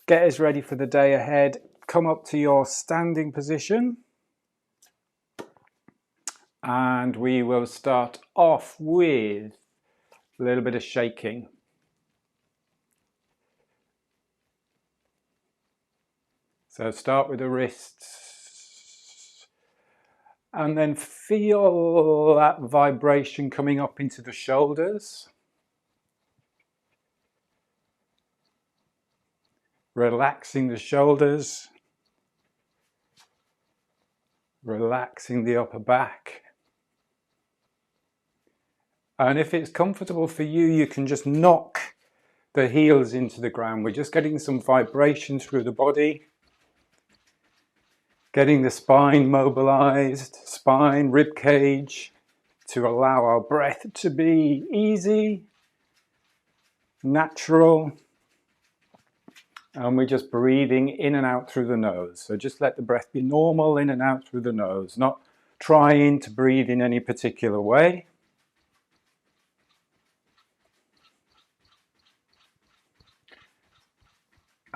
Get us ready for the day ahead. Come up to your standing position. And we will start off with a little bit of shaking. So start with the wrists. And then feel that vibration coming up into the shoulders. Relaxing the shoulders. Relaxing the upper back. And if it's comfortable for you, you can just knock the heels into the ground. We're just getting some vibration through the body. Getting the spine mobilized, spine, rib cage, to allow our breath to be easy, natural. And we're just breathing in and out through the nose. So just let the breath be normal, in and out through the nose, not trying to breathe in any particular way.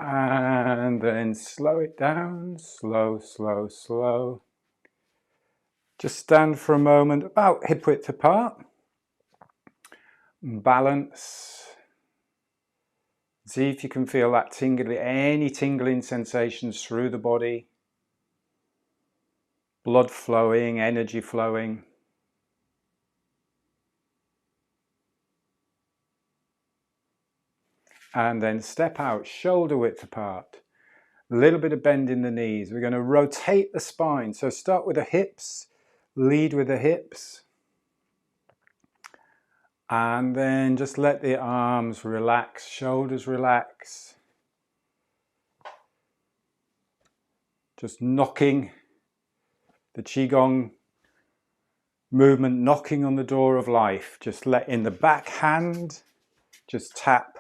And then slow it down, slow, slow, slow. Just stand for a moment about hip width apart. Balance. See if you can feel that tingling, any tingling sensations through the body. Blood flowing, energy flowing. And then step out, shoulder width apart. A little bit of bend in the knees. We're going to rotate the spine. So start with the hips, lead with the hips. And then just let the arms relax, shoulders relax. Just knocking the Qigong movement, knocking on the door of life. Just letting the back hand just tap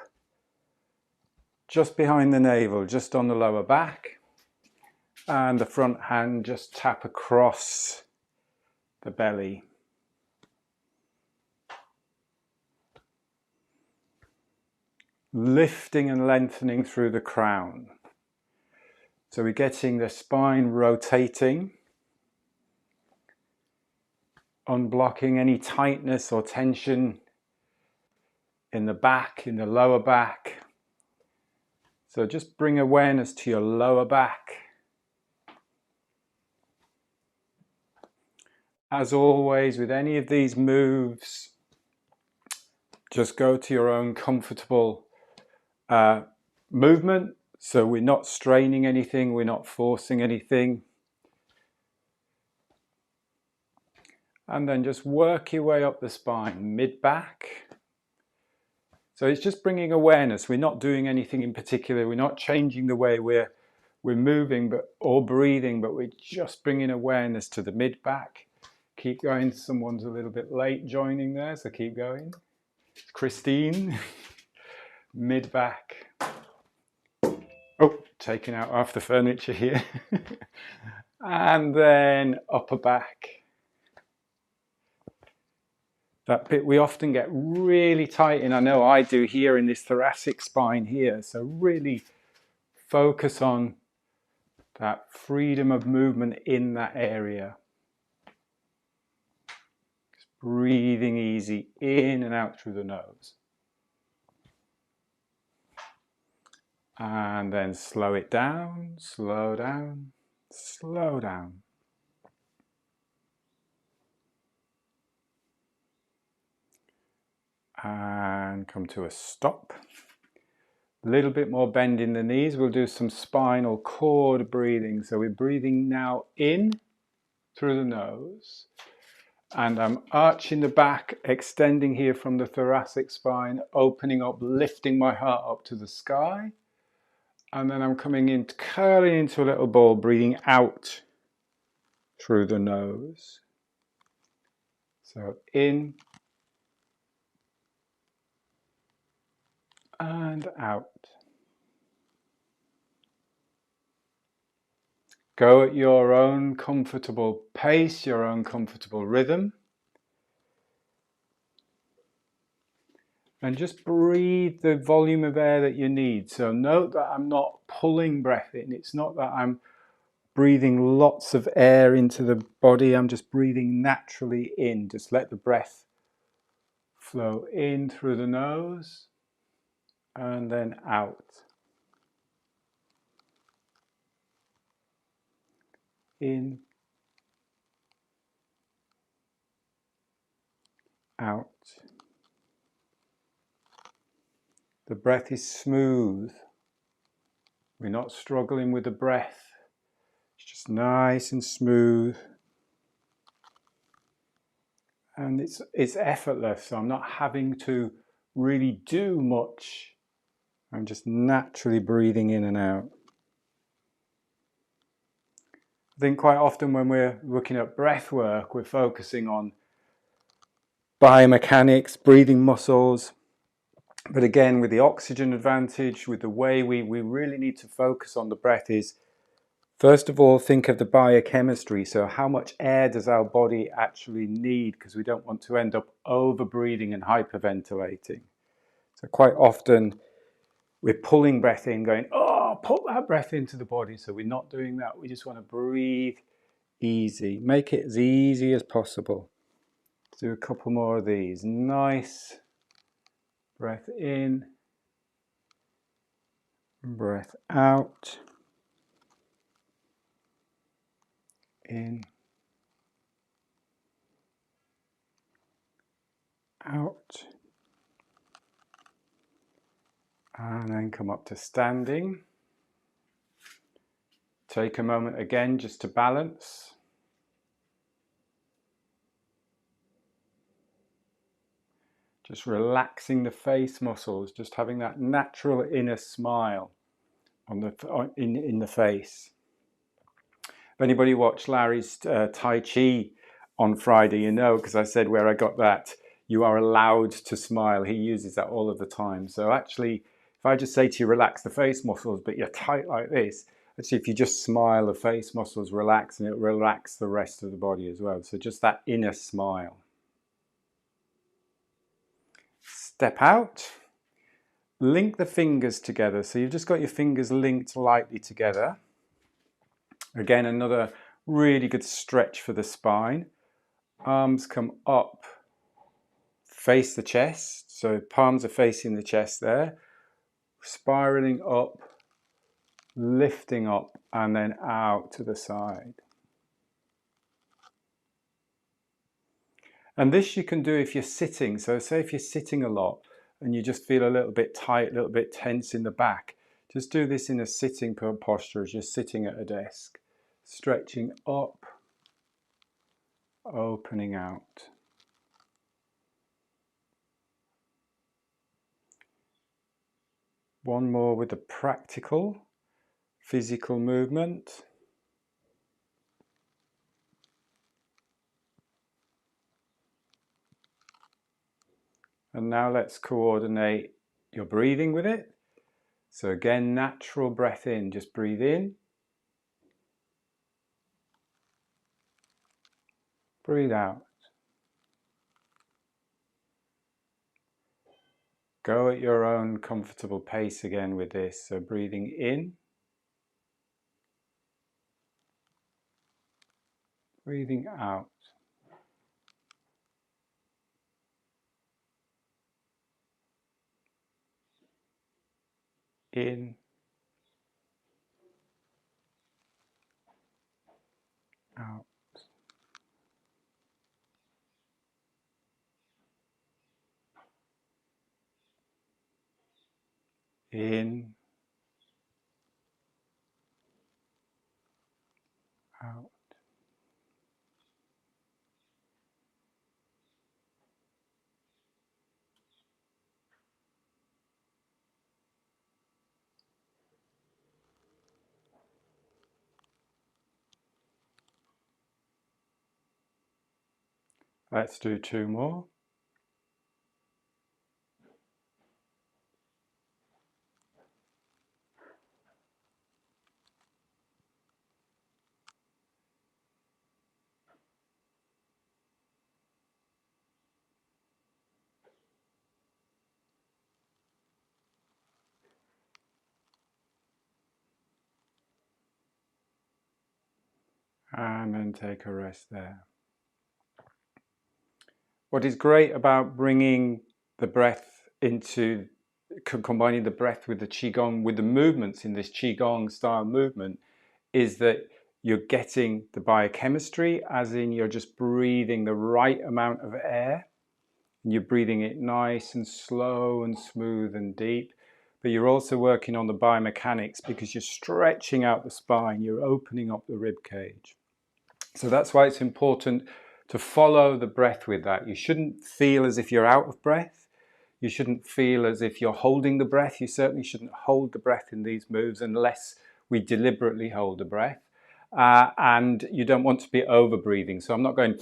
just behind the navel, just on the lower back. And the front hand just tap across the belly. Lifting and lengthening through the crown. So we're getting the spine rotating, unblocking any tightness or tension in the back, in the lower back. So just bring awareness to your lower back. As always, with any of these moves, just go to your own comfortable movement. So we're not straining anything, we're not forcing anything. And then just work your way up the spine, mid-back. So it's just bringing awareness. We're not doing anything in particular. We're not changing the way we're moving or breathing, but we're just bringing awareness to the mid-back. Keep going. Someone's a little bit late joining there, so keep going. It's Christine. Mid-back. Oh, taking out half the furniture here. And then upper back. That bit we often get really tight in. I know I do here in this thoracic spine here. So really focus on that freedom of movement in that area. Just breathing easy in and out through the nose. And then slow it down, slow down, slow down. And come to a stop. A little bit more bend in the knees. We'll do some spinal cord breathing. So we're breathing now in through the nose. And I'm arching the back, extending here from the thoracic spine, opening up, lifting my heart up to the sky. And then I'm coming in, curling into a little ball, breathing out through the nose. So in and out. Go at your own comfortable pace, your own comfortable rhythm. And just breathe the volume of air that you need. So note that I'm not pulling breath in. It's not that I'm breathing lots of air into the body. I'm just breathing naturally in. Just let the breath flow in through the nose and then out. In, out. The breath is smooth. We're not struggling with the breath. It's just nice and smooth. And it's effortless. So I'm not having to really do much. I'm just naturally breathing in and out. I think quite often when we're looking at breath work, we're focusing on biomechanics, breathing muscles. But again, with the oxygen advantage, with the way we really need to focus on the breath is, first of all, think of the biochemistry. So how much air does our body actually need? Because we don't want to end up over breathing and hyperventilating. So quite often we're pulling breath in, going, oh, put that breath into the body. So we're not doing that. We just want to breathe easy. Make it as easy as possible. Let's do a couple more of these. Nice breath in, breath out. In, out. And then come up to standing. Take a moment again just to balance. Just relaxing the face muscles, just having that natural inner smile on in the face. If anybody watched Larry's Tai Chi on Friday, you know, because I said where I got that, you are allowed to smile. He uses that all of the time. So actually, if I just say to you, relax the face muscles, but you're tight like this, actually, if you just smile, the face muscles relax and it relax the rest of the body as well. So just that inner smile. Step out. Link the fingers together. So you've just got your fingers linked lightly together. Again, another really good stretch for the spine. Arms come up, face the chest. So palms are facing the chest there. Spiraling up, lifting up, and then out to the side. And this you can do if you're sitting. So say if you're sitting a lot and you just feel a little bit tight, a little bit tense in the back, just do this in a sitting posture as you're sitting at a desk. Stretching up, opening out. One more with the practical physical movement. And now let's coordinate your breathing with it. So again, natural breath in, just breathe in. Breathe out. Go at your own comfortable pace again with this. So breathing in. Breathing out. In. Out. In. Out. Let's do two more. And then take a rest there. What is great about bringing the breath into, combining the breath with the Qigong, with the movements in this Qigong style movement, is that you're getting the biochemistry, as in you're just breathing the right amount of air. You're breathing it nice and slow and smooth and deep. But you're also working on the biomechanics because you're stretching out the spine, you're opening up the rib cage. So that's why it's important to follow the breath with that. You shouldn't feel as if you're out of breath. You shouldn't feel as if you're holding the breath. You certainly shouldn't hold the breath in these moves unless we deliberately hold the breath. And you don't want to be over breathing. So I'm not going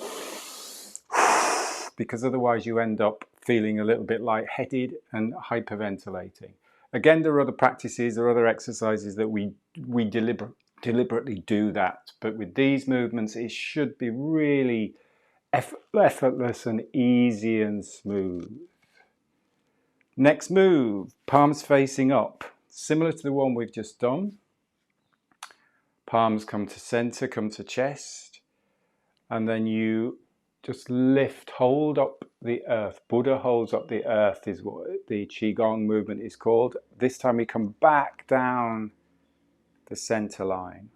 because otherwise you end up feeling a little bit lightheaded and hyperventilating. Again, there are other practices, there are other exercises that we deliberately do that. But with these movements, it should be really effortless and easy and smooth. Next move, palms facing up. Similar to the one we've just done. Palms come to center, come to chest. And then you just lift, hold up the earth. Buddha holds up the earth is what the Qigong movement is called. This time we come back down the center line.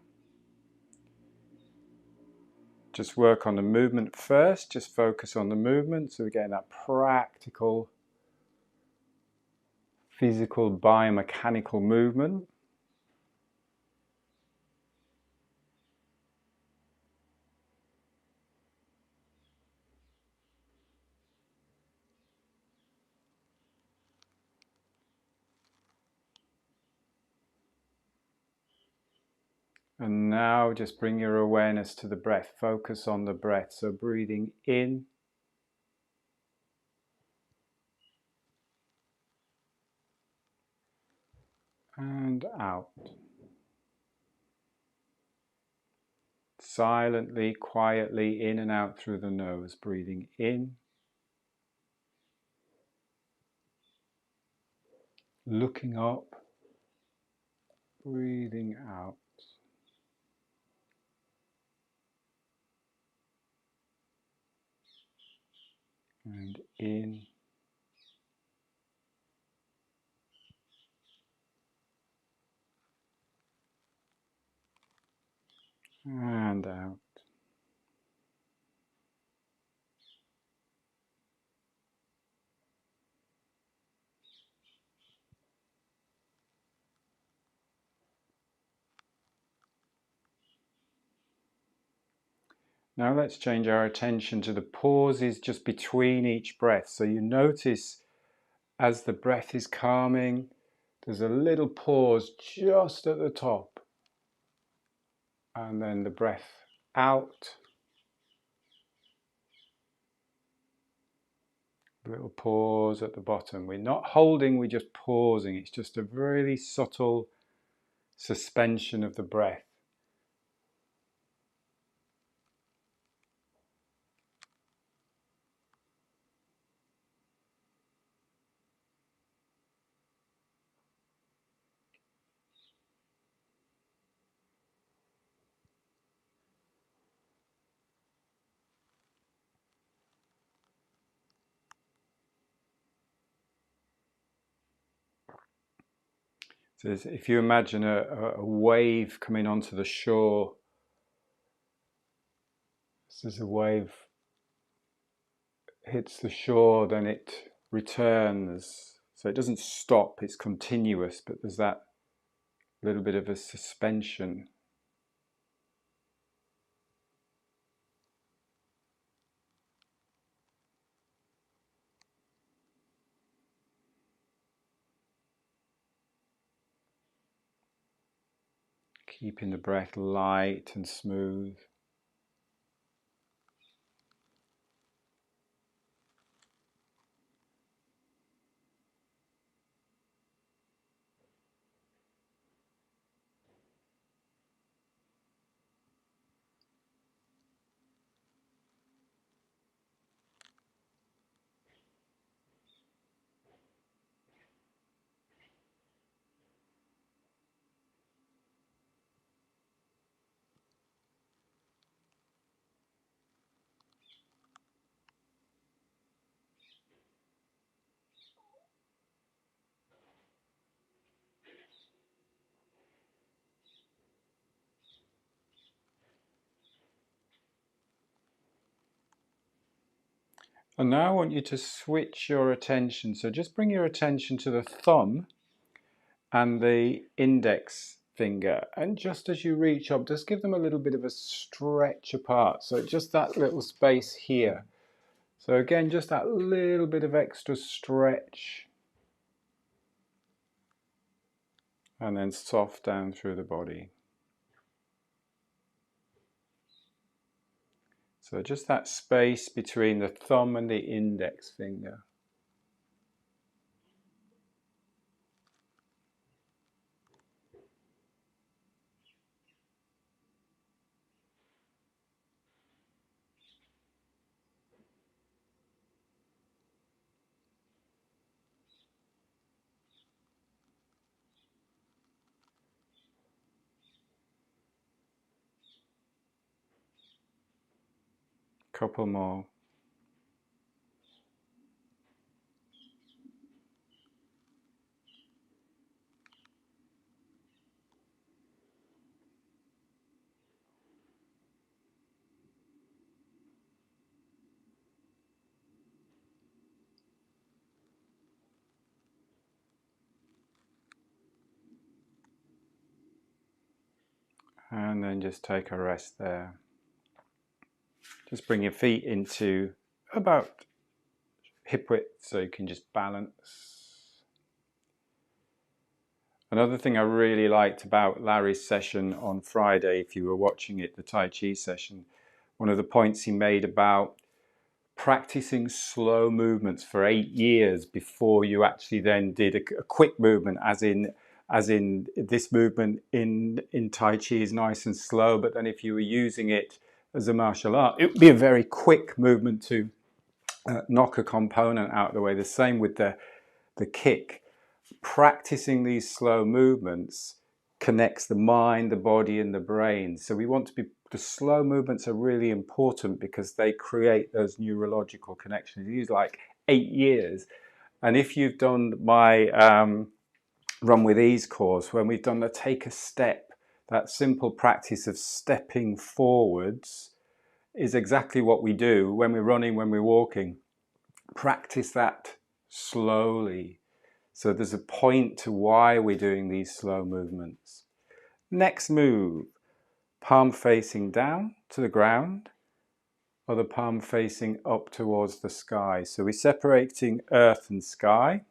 Just work on the movement first. Just focus on the movement. So we're getting that practical, physical, biomechanical movement. And now just bring your awareness to the breath. Focus on the breath. So breathing in and out. Silently, quietly, in and out through the nose. Breathing in. Looking up. Breathing out. And in. And out. Now let's change our attention to the pauses just between each breath. So you notice as the breath is calming, there's a little pause just at the top. And then the breath out. A little pause at the bottom. We're not holding, we're just pausing. It's just a really subtle suspension of the breath. So if you imagine a wave coming onto the shore, as a wave hits the shore, then it returns. So it doesn't stop, it's continuous, but there's that little bit of a suspension. Keeping the breath light and smooth. And now I want you to switch your attention. So just bring your attention to the thumb and the index finger. And just as you reach up, just give them a little bit of a stretch apart. So just that little space here. So again, just that little bit of extra stretch. And then soft down through the body. So just that space between the thumb and the index finger. Couple more. And then just take a rest there. Just bring your feet into about hip width so you can just balance. Another thing I really liked about Larry's session on Friday, if you were watching it, the Tai Chi session, one of the points he made about practicing slow movements for 8 years before you actually then did a quick movement, as in this movement in Tai Chi is nice and slow, but then if you were using it as a martial art, it would be a very quick movement to knock a component out of the way. The same with the kick. Practicing these slow movements connects the mind, the body, and the brain. So we want to be, the slow movements are really important because they create those neurological connections. You use like 8 years. And if you've done my Run with Ease course, when we've done the take a step, that simple practice of stepping forwards is exactly what we do when we're running, when we're walking. Practice that slowly. So there's a point to why we're doing these slow movements. Next move, palm facing down to the ground, or the palm facing up towards the sky. So we're separating earth and sky.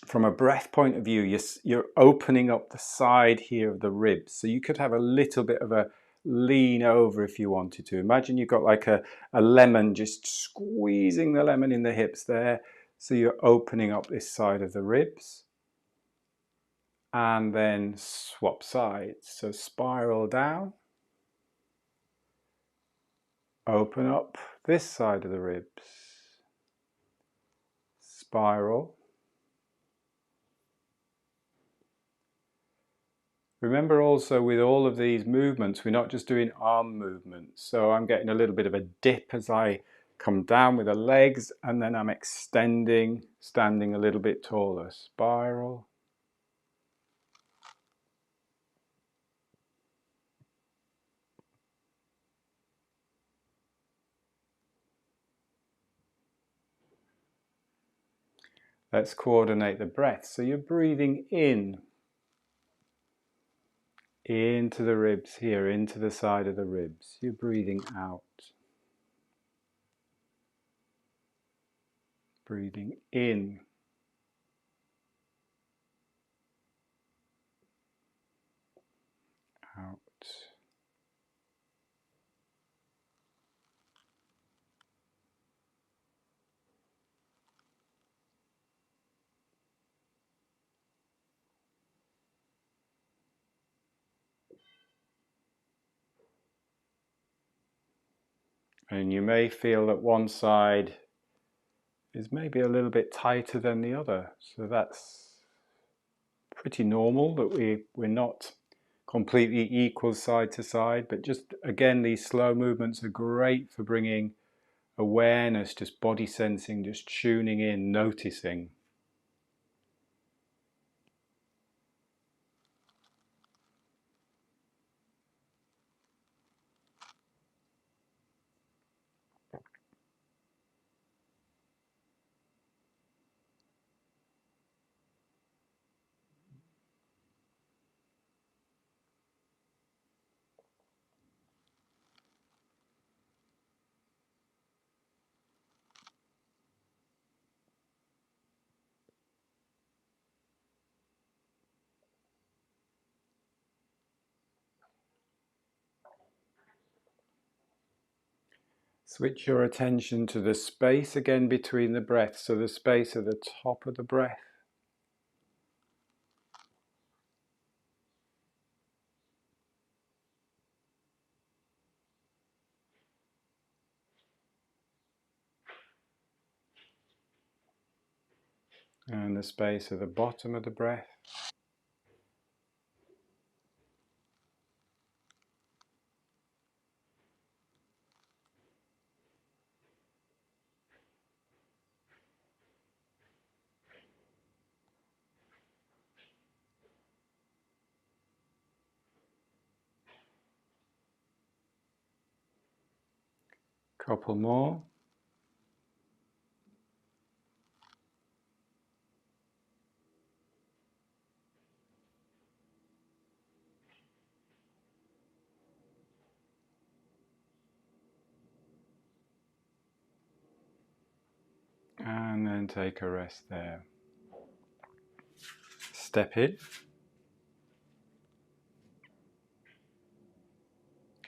From a breath point of view, you're opening up the side here of the ribs. So you could have a little bit of a lean over if you wanted to. Imagine you've got like a lemon, just squeezing the lemon in the hips there. So you're opening up this side of the ribs. And then swap sides. So spiral down. Open up this side of the ribs. Spiral. Remember also with all of these movements, we're not just doing arm movements. So I'm getting a little bit of a dip as I come down with the legs, and then I'm extending, standing a little bit taller. Spiral. Let's coordinate the breath. So you're breathing in, into the ribs here, into the side of the ribs. You're breathing out. Breathing in. Out. And you may feel that one side is maybe a little bit tighter than the other. So that's pretty normal, that we're not completely equal side to side, but just again, these slow movements are great for bringing awareness, just body sensing, just tuning in, noticing. Switch your attention to the space again between the breaths, so the space at the top of the breath. And the space at the bottom of the breath. Couple more. And then take a rest there. Step in.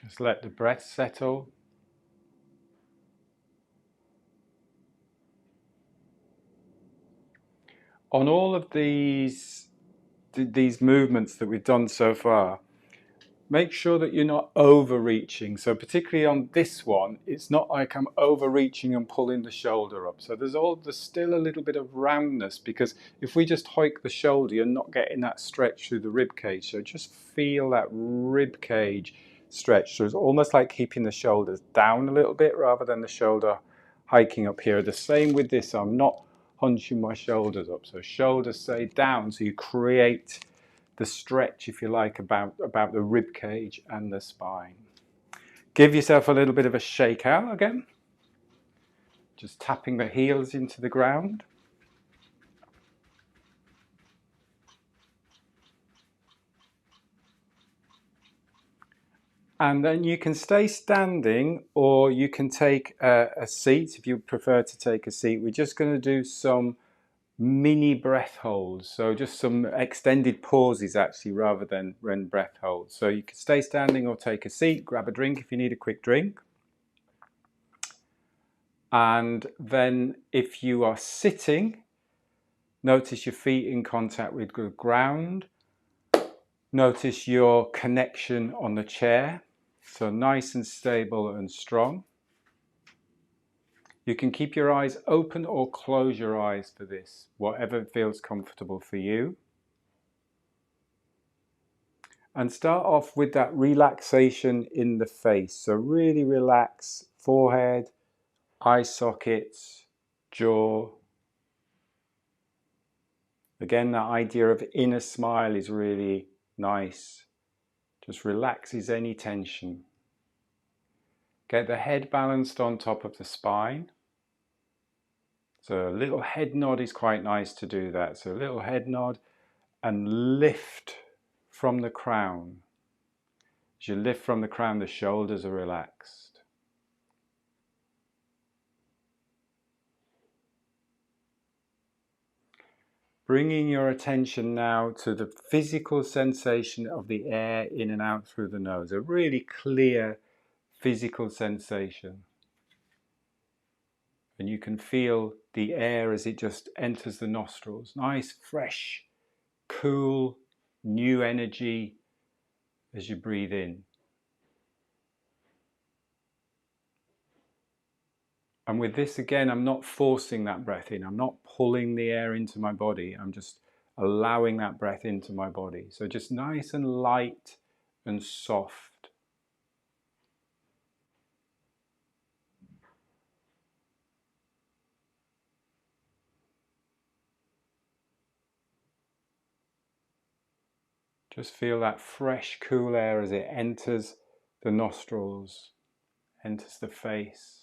Just let the breath settle. On all of these movements that we've done so far, make sure that you're not overreaching. So particularly on this one, it's not like I'm overreaching and pulling the shoulder up. So there's still a little bit of roundness, because if we just hike the shoulder, you're not getting that stretch through the rib cage. So just feel that rib cage stretch. So it's almost like keeping the shoulders down a little bit rather than the shoulder hiking up here. The same with this. I'm not hunching my shoulders up. So shoulders stay down, so you create the stretch, if you like, about the rib cage and the spine. Give yourself a little bit of a shake out again. Just tapping the heels into the ground. And then you can stay standing, or you can take a seat if you prefer to take a seat. We're just going to do some mini breath holds, so just some extended pauses actually, rather than breath holds. So you can stay standing or take a seat, grab a drink if you need a quick drink. And then if you are sitting, notice your feet in contact with the ground. Notice your connection on the chair, so nice and stable and strong. You can keep your eyes open or close your eyes for this, whatever feels comfortable for you. And start off with that relaxation in the face. So really relax forehead, eye sockets, jaw. Again, that idea of inner smile is really nice. Just relaxes any tension. Get the head balanced on top of the spine. So a little head nod is quite nice to do that. So a little head nod and lift from the crown. As you lift from the crown, the shoulders are relaxed. Bringing your attention now to the physical sensation of the air in and out through the nose. A really clear physical sensation. And you can feel the air as it just enters the nostrils. Nice, fresh, cool, new energy as you breathe in. And with this again, I'm not forcing that breath in. I'm not pulling the air into my body. I'm just allowing that breath into my body. So just nice and light and soft. Just feel that fresh, cool air as it enters the nostrils, enters the face.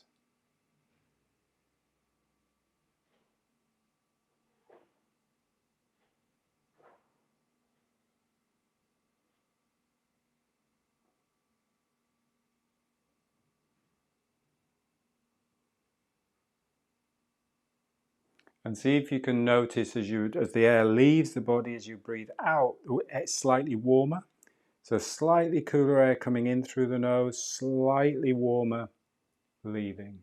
And see if you can notice as the air leaves the body, as you breathe out, it's slightly warmer. So slightly cooler air coming in through the nose, slightly warmer leaving.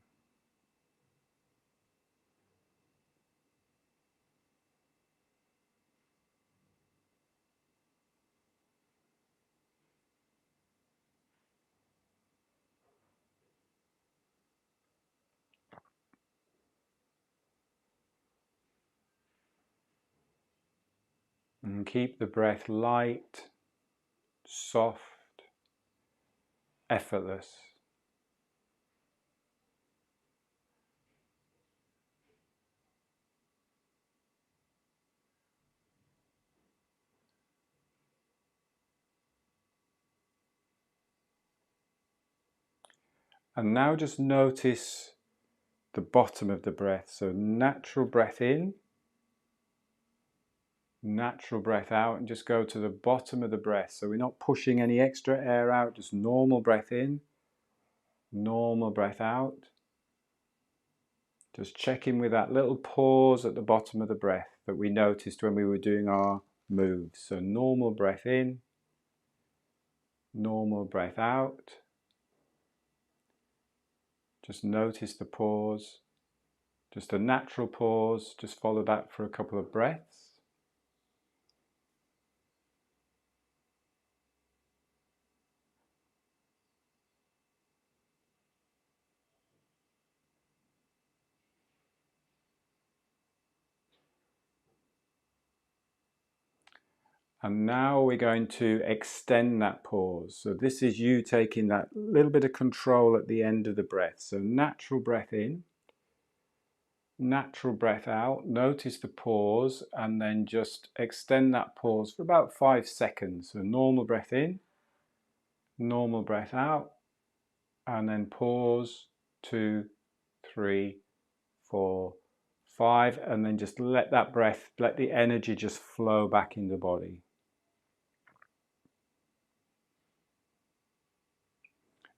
And keep the breath light, soft, effortless. And now just notice the bottom of the breath. So natural breath in, natural breath out, and just go to the bottom of the breath. So we're not pushing any extra air out, just normal breath in, normal breath out. Just check in with that little pause at the bottom of the breath that we noticed when we were doing our moves. So normal breath in, normal breath out. Just notice the pause, just a natural pause. Just follow that for a couple of breaths. And now we're going to extend that pause. So this is you taking that little bit of control at the end of the breath. So natural breath in, natural breath out. Notice the pause and then just extend that pause for about 5 seconds. So normal breath in, normal breath out, and then pause, 2, 3, 4, 5, and then just let that breath, let the energy just flow back in the body.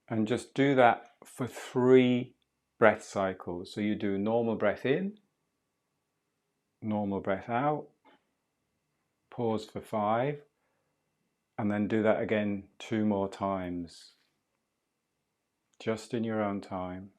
And just do that for 3 breath cycles. So you do normal breath in, normal breath out, pause for 5, and then do that again 2 more times, just in your own time.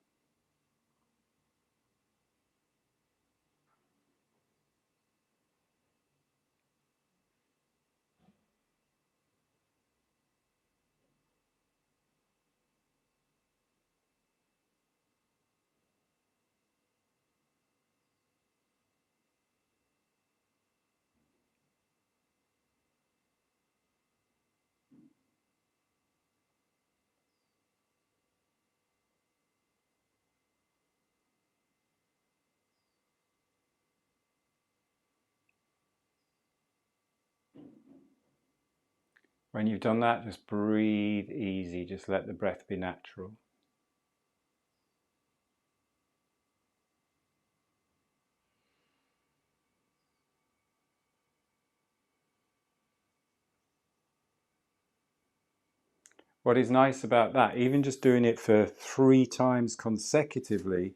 When you've done that, just breathe easy, just let the breath be natural. What is nice about that, even just doing it for 3 times consecutively,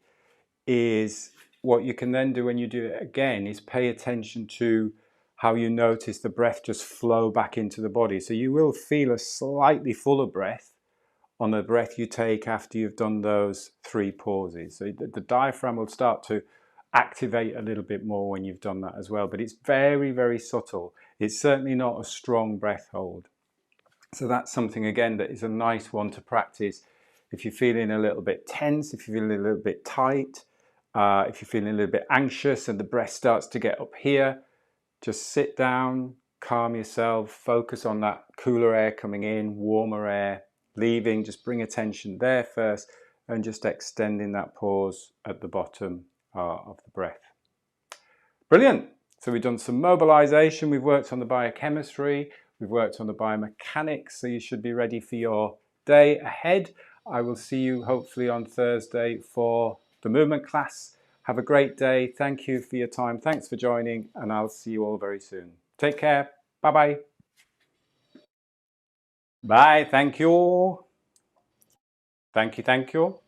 is what you can then do when you do it again is pay attention to how you notice the breath just flow back into the body. So you will feel a slightly fuller breath on the breath you take after you've done those 3 pauses. So the diaphragm will start to activate a little bit more when you've done that as well. But it's very, very subtle. It's certainly not a strong breath hold. So that's something, again, that is a nice one to practice if you're feeling a little bit tense, if you're feeling a little bit tight, if you're feeling a little bit anxious and the breath starts to get up here. Just sit down, calm yourself, focus on that cooler air coming in, warmer air leaving. Just bring attention there first and just extending that pause at the bottom of the breath. Brilliant. So we've done some mobilization, we've worked on the biochemistry, we've worked on the biomechanics, so you should be ready for your day ahead. I will see you hopefully on Thursday for the movement class. Have a great day. Thank you for your time. Thanks for joining, and I'll see you all very soon. Take care. Bye-bye. Bye. Thank you. Thank you. Thank you.